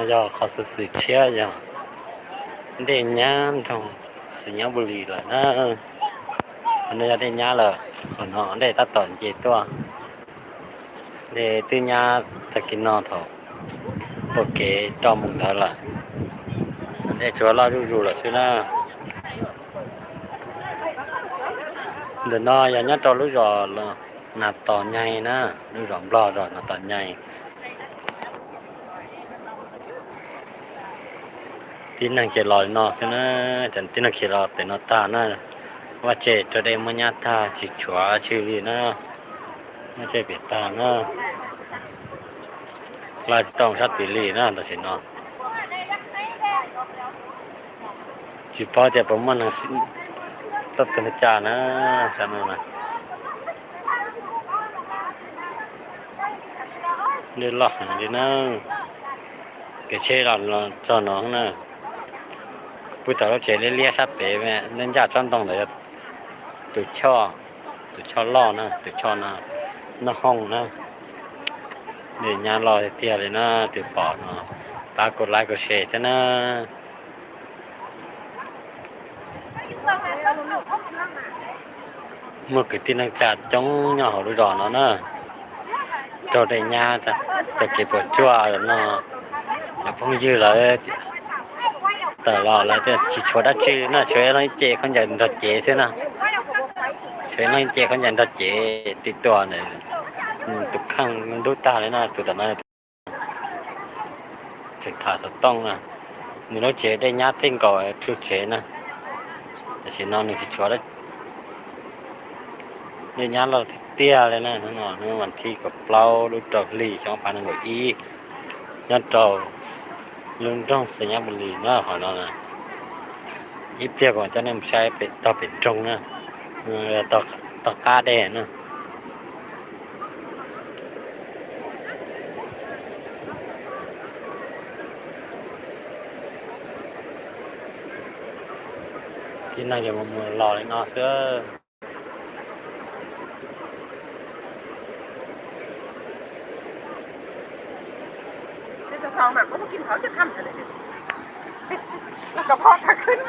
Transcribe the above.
giờ khó xử sự chia giờ để nhá trong sự nhá bù lì là nó nó để nhá là còn nó để ta tận chế tua để từ nhà ta kinh nó thọ ok trong mùng đó là để chúa lo ru là xưa na để nó giờ nhá cho lúc rồi là nạp tỏ nhai na lúc rồi lo rồi nạp tỏ nhai tin năng chế lòi nó xưa na chẳng tin năng chế lòi để nó ta naว่าเจจะได้มาญาตาจิตชัวชื่อลีนะไม่ใช่เปียตานะลายต้องชัดติลีนะแต่สิเนาะจิพอจะประมาณนั้นตัดกันจานะใช่ไหมนะเดี๋ยวหลอกดีนะแกเชื่อเราจอน้องนะพูดแต่เราเจเลี้ยซับเป๋แม่เล่นยาจ้อนตรงไหนตัวช่อล่อนะตัวช่อนะน้าห้องนะเดี๋ยวงานรอเตี้ยเลยนะตัวปอดเนาะปากดไลค์กดแชร์ใช่นะเมื่อกี้ที่นักจัดจ้องย่อหัวดูดอนเนาะจอได้ยาจะเก็บปวดจั่วแล้วเนาะอย่าพุ่งยืดเลยแต่รอแล้วจะชิดชัวดัชชื่อนะช่วยน้อยเจเขาจะดัดเจใช่นะช่วยน้อยเจเขาจะดัดเจติดตัวเนี่ยตุกข้างมันดูตาเลยนะตัวแต่นั้นจะถ่ายสต้องนะมีน้อยเจได้ยาทิ้งก่อนชุดเจนะแต่สินอนหนึ่งชิดชัวได้เนี่ยยาเราเตี้ยเลยนะนั่นเมื่อวันที่กับเราดูจอบลีช่องพันหนึ่งอียันจอลุงต้องสัญญาบุรีนะของเรานะอีเปียก่อนจะนำใช้เป็นต่อเป็นจงนะต่อกาแดนนะที่นั่งอยู่บนมือรอเลยเนาะเสื้อซองแบบก็มากินเขาจะทำอะไรเนี่ยแล้วก็พอขาขึ้น